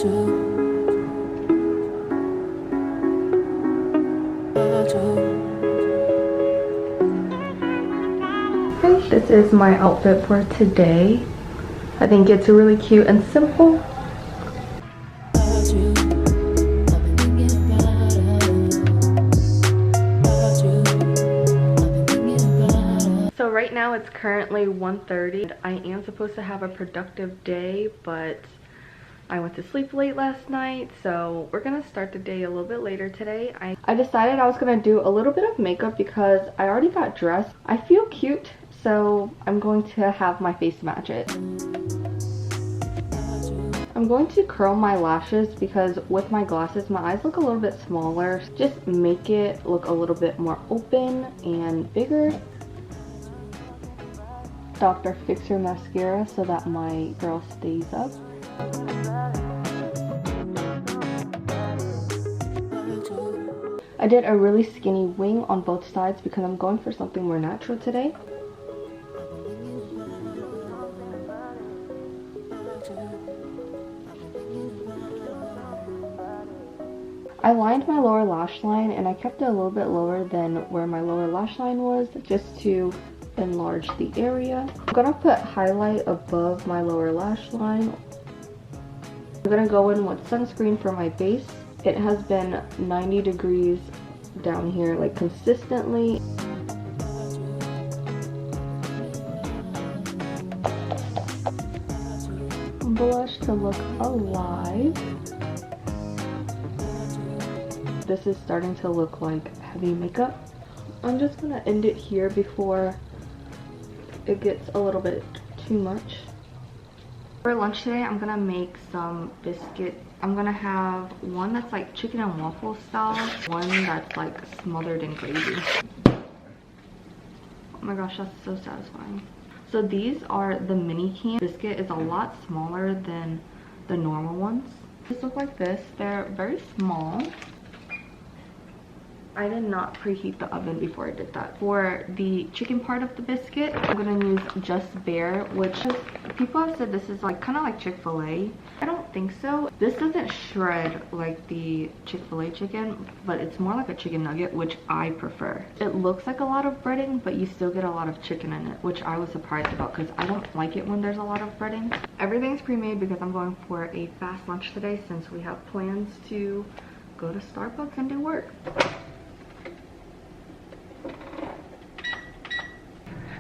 This is my outfit for today. I think it's really cute and simple. So right now it's currently 1:30. I am supposed to have a productive day, but I went to sleep late last night, so we're gonna start the day a little bit later today. I decided I was gonna do a little bit of makeup because I already got dressed. I feel cute, so I'm going to have my face match it. I'm going to curl my lashes because with my glasses my eyes look a little bit smaller. Just make it look a little bit more open and bigger. Dr. Fixer mascara so that my curl stays up. I did a really skinny wing on both sides because I'm going for something more natural today. I lined my lower lash line and I kept it a little bit lower than where my lower lash line was just to enlarge the area. I'm gonna put highlight above my lower lash line. I'm gonna go in with sunscreen for my base. It has been 90 degrees down here like consistently. Blush to look alive. This is starting to look like heavy makeup. I'm just gonna end it here before it gets a little bit too much. For lunch today, I'm gonna make some biscuit. I'm gonna have one that's like chicken and waffle style, one that's like smothered in gravy. Oh my gosh, that's so satisfying. So these are the mini can. Biscuit is a lot smaller than the normal ones. These look like this. They're very small. I did not preheat the oven before I did that. For the chicken part of the biscuit, I'm gonna use Just Bare, which is, people have said this is like kind of like Chick-fil-A. I don't think so. This doesn't shred like the Chick-fil-A chicken, but it's more like a chicken nugget, which I prefer. It looks like a lot of breading, but you still get a lot of chicken in it, which I was surprised about because I don't like it when there's a lot of breading. Everything's pre-made because I'm going for a fast lunch today since we have plans to go to Starbucks and do work.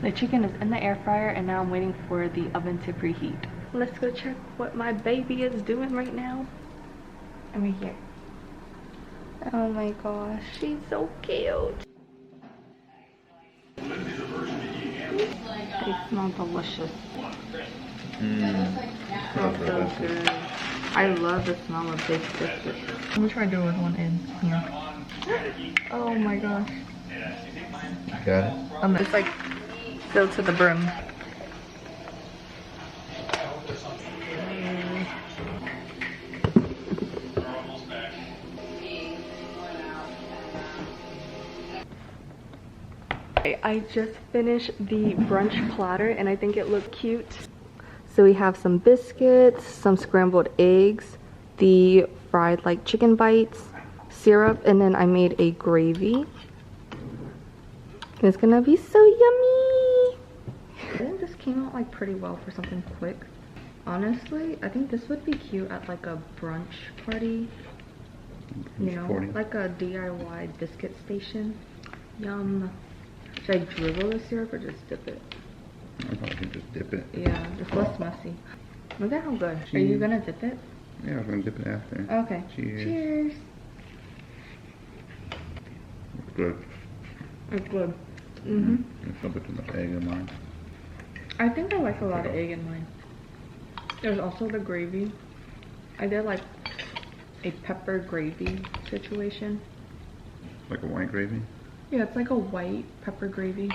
The chicken is in the air fryer and now I'm waiting for the oven to preheat. Let's go check what my baby is doing right now. I'm right here. Oh my gosh, she's so cute. They smell delicious. Smells so good. I love the smell of this biscuit. Let me try to do it with one end here. Oh my gosh. Got it? It's like filled to the brim. I just finished the brunch platter and I think it looked cute. So we have some biscuits, some scrambled eggs, the fried like chicken bites, syrup, and then I made a gravy. It's gonna be so yummy. I think this came out like pretty well for something quick. Honestly, I think this would be cute at like a brunch party. You know, like a DIY biscuit station. Yum. Should I drizzle the syrup or just dip it? I probably just dip it. Yeah, just less messy. Look at how good. Are you gonna dip it? Yeah, I was gonna dip it after. Okay. Cheers. Cheers. It's good. It's good. Mm-hmm. There's a bit too much egg in mine. I think I like a lot of egg in mine. There's also the gravy. I did like a pepper gravy situation. Like a white gravy? Yeah, it's like a white pepper gravy.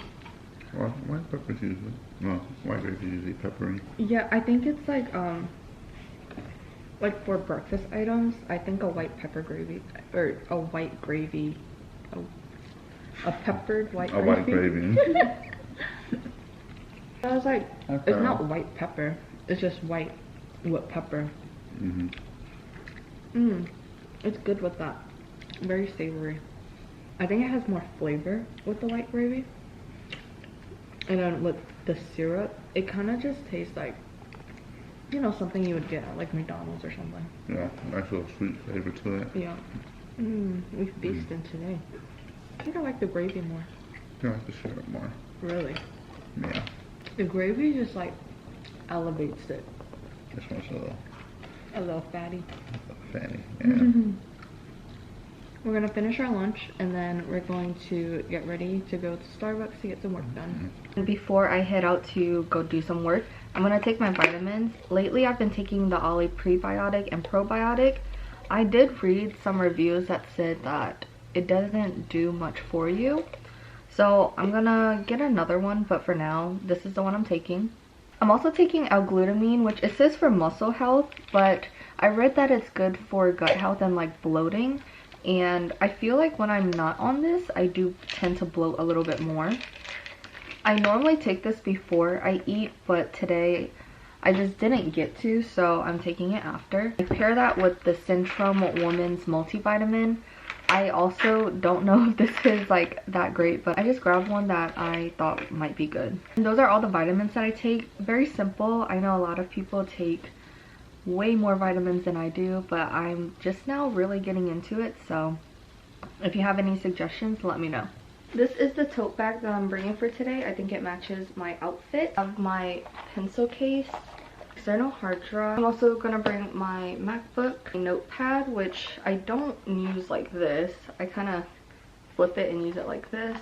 Well, white pepper's usually, no, white gravy is usually peppery. Yeah, I think it's like for breakfast items, I think a white pepper gravy, or a white gravy, a peppered white gravy. A white gravy. I was like, it's not white pepper, it's just white pepper. Mm-hmm. It's good with that. Very savory. I think it has more flavor with the white gravy. And then with the syrup, it kind of just tastes like, you know, something you would get at like McDonald's or something. Yeah, nice little sweet flavor to it. Yeah. We've feasted today. I think I like the gravy more. I like the syrup more. Really? Yeah. The gravy just like elevates it. This one's A little fatty. fatty. Yeah. We're gonna finish our lunch and then we're going to get ready to go to Starbucks to get some work done. Before I head out to go do some work, I'm gonna take my vitamins. Lately I've been taking the Ollie prebiotic and probiotic. I did read some reviews that said that it doesn't do much for you. So I'm gonna get another one, but for now, this is the one I'm taking. I'm also taking L-glutamine, which it says for muscle health, but I read that it's good for gut health and like bloating. And I feel like when I'm not on this, I do tend to bloat a little bit more. I normally take this before I eat, but today I just didn't get to, so I'm taking it after. I pair that with the Centrum Women's Multivitamin. I also don't know if this is like that great, but I just grabbed one that I thought might be good. And those are all the vitamins that I take. Very simple. I know a lot of people take way more vitamins than I do, but I'm just now really getting into it, so if you have any suggestions, let me know. This is the tote bag that I'm bringing for today. I think it matches my outfit. I have my pencil case, external hard drive. I'm also gonna bring my MacBook, my notepad, which I don't use like this. I kind of flip it and use it like this.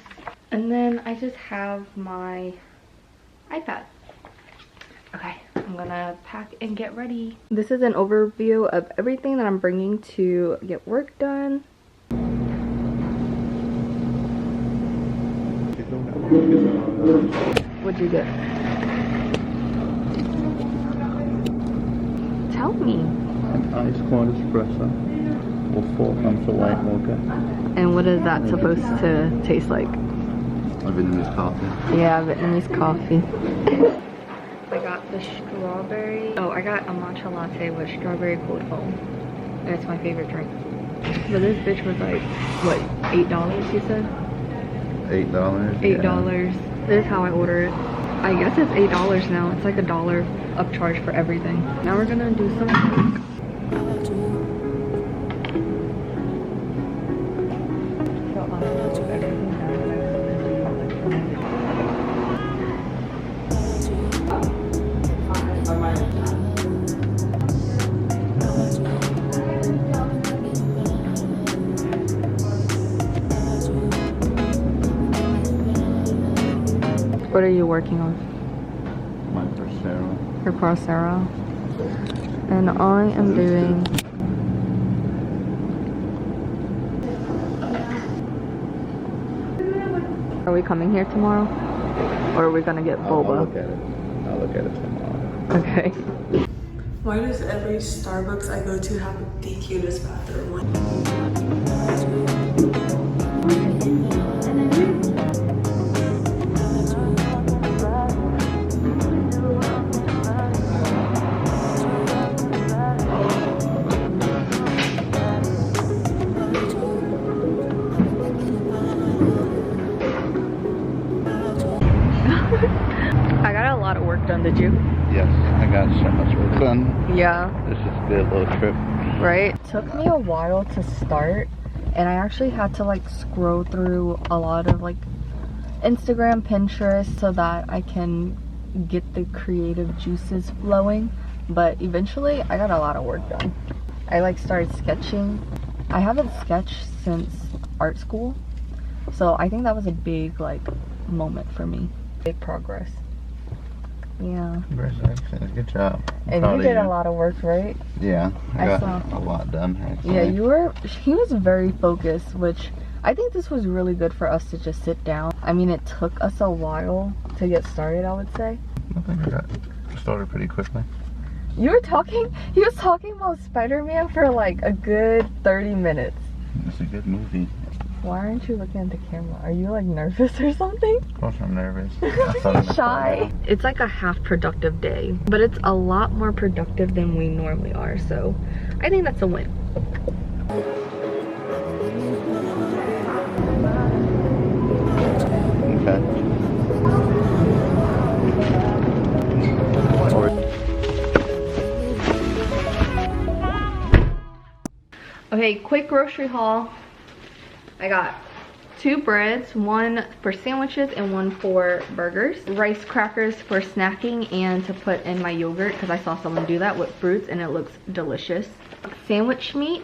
And then I just have my iPad. Okay, I'm gonna pack and get ready. This is an overview of everything that I'm bringing to get work done. What'd you get? Tell me. An ice cold espresso with 4 cups of white mocha. And what is that supposed to taste like? A Vietnamese coffee. Yeah, Vietnamese coffee. I got the strawberry. Oh, I got a matcha latte with strawberry cold foam. That's my favorite drink. But this bitch was like, what, $8 you said? $8. $8. Yeah. This is how I order it. I guess it's $8 now. It's like $1 upcharge for everything. Now we're gonna do some work. What are you working on? My Coursera. Your Coursera. And I am doing Are we coming here tomorrow? Or are we gonna get boba? I'll look at it. I'll look at it tomorrow. Okay. Why does every Starbucks I go to have the cutest bathroom? I got a lot of work done, did you? Yes, I got so much work done. Yeah. This is a good little trip. Right? It took me a while to start, and I actually had to like scroll through a lot of like Instagram, Pinterest, so that I can get the creative juices flowing. But eventually I got a lot of work done. I like started sketching. I haven't sketched since art school, so I think that was a big like moment for me. Big progress. Yeah. Congratulations, good job. And you did a lot of work, right? Yeah, I got saw. a lot done actually. Yeah, he was very focused, which I think this was really good for us to just sit down. I mean, it took us a while to get started, I would say. I think I got started pretty quickly. He was talking about Spider-Man for like a good 30 minutes. It's a good movie. Why aren't you looking at the camera? Are you like nervous or something? Of course I'm nervous. Shy. It's like a half productive day, but it's a lot more productive than we normally are, so I think that's a win. Okay, quick grocery haul. I got 2 breads, one for sandwiches and one for burgers. Rice crackers for snacking and to put in my yogurt because I saw someone do that with fruits and it looks delicious. Sandwich meat,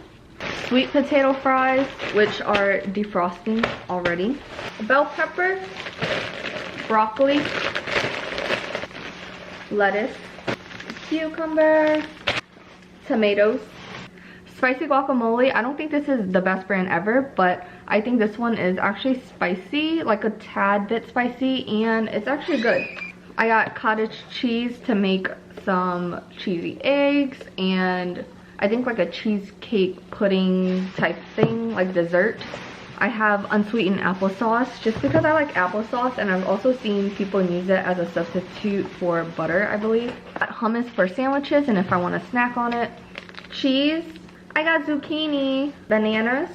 sweet potato fries, which are defrosting already. Bell pepper, broccoli, lettuce, cucumber, tomatoes, spicy guacamole. I don't think this is the best brand ever, but I think this one is actually spicy, like a tad bit spicy, and it's actually good. I got cottage cheese to make some cheesy eggs, and I think like a cheesecake pudding type thing, like dessert. I have unsweetened applesauce just because I like applesauce, and I've also seen people use it as a substitute for butter, I believe. Got hummus for sandwiches and if I want to snack on it. Cheese. I got zucchini, bananas,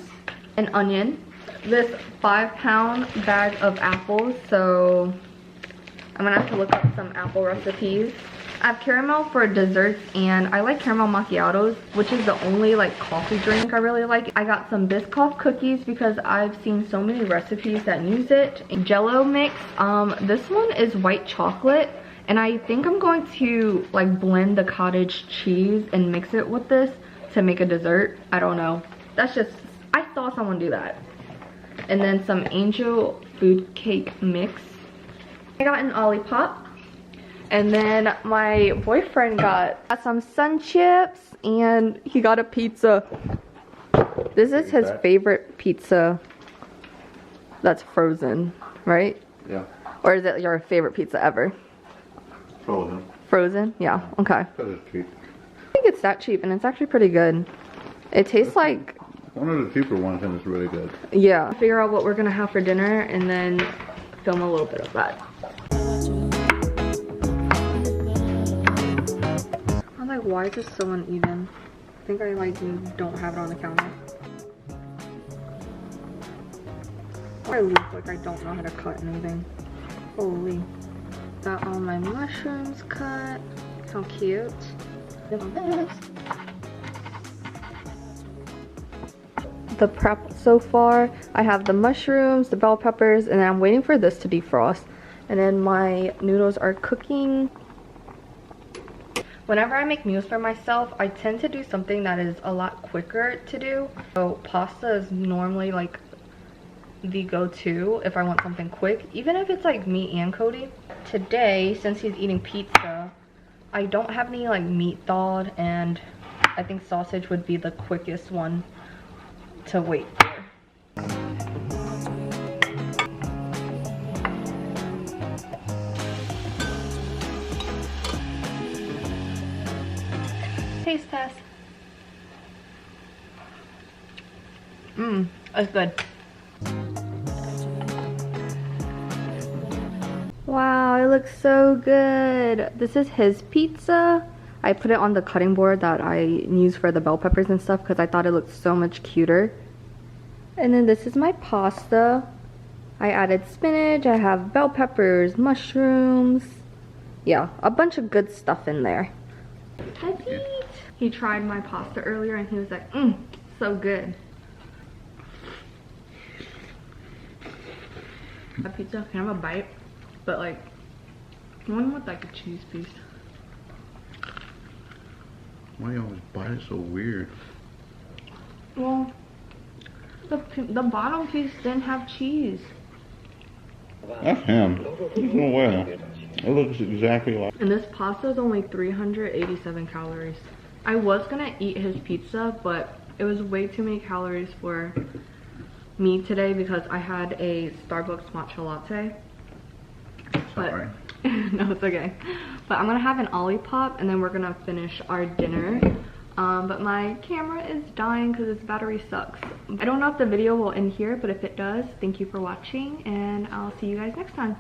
and onion. This 5-pound bag of apples, so I'm gonna have to look up some apple recipes. I have caramel for desserts, and I like caramel macchiatos, which is the only like coffee drink I really like. I got some Biscoff cookies because I've seen so many recipes that use it. Jello mix. This one is white chocolate, and I think I'm going to like blend the cottage cheese and mix it with this to make a dessert. I don't know. That's just, I saw someone do that. And then some angel food cake mix. I got an Olipop. And then my boyfriend got some sun chips and he got a pizza. This is his favorite pizza that's frozen, right? Yeah. Or is it your favorite pizza ever? Frozen. Frozen? Yeah, okay. Because it's cheap. I think it's that cheap and it's actually pretty good. It tastes like... One of the cheaper ones and it's really good. Yeah. Figure out what we're gonna have for dinner and then film a little bit of that. I'm like, why is this so uneven? I think I like don't have it on the counter. I look like I don't know how to cut anything. Holy. Got all my mushrooms cut. How cute. The prep so far, I have the mushrooms, the bell peppers, and I'm waiting for this to defrost. And then my noodles are cooking. Whenever I make meals for myself, I tend to do something that is a lot quicker to do. So pasta is normally like the go-to if I want something quick, even if it's like me and Cody. Today, since he's eating pizza, I don't have any like meat thawed, and I think sausage would be the quickest one to wait for. Taste test. That's good. Wow, it looks so good. This is his pizza. I put it on the cutting board that I use for the bell peppers and stuff because I thought it looked so much cuter. And then this is my pasta. I added spinach, I have bell peppers, mushrooms. Yeah, a bunch of good stuff in there. He tried my pasta earlier and he was like, so good. A pizza, can I have a bite? But like, one with like a cheese piece. Why you always bite it so weird? Well, the bottom piece didn't have cheese. That's him. There's no way. It looks exactly like... And this pasta is only 387 calories. I was gonna eat his pizza, but it was way too many calories for me today because I had a Starbucks matcha latte. Sorry. No, it's okay. But I'm gonna have an Olipop and then we're gonna finish our dinner. But my camera is dying because its battery sucks. I don't know if the video will end here, but if it does, thank you for watching, and I'll see you guys next time.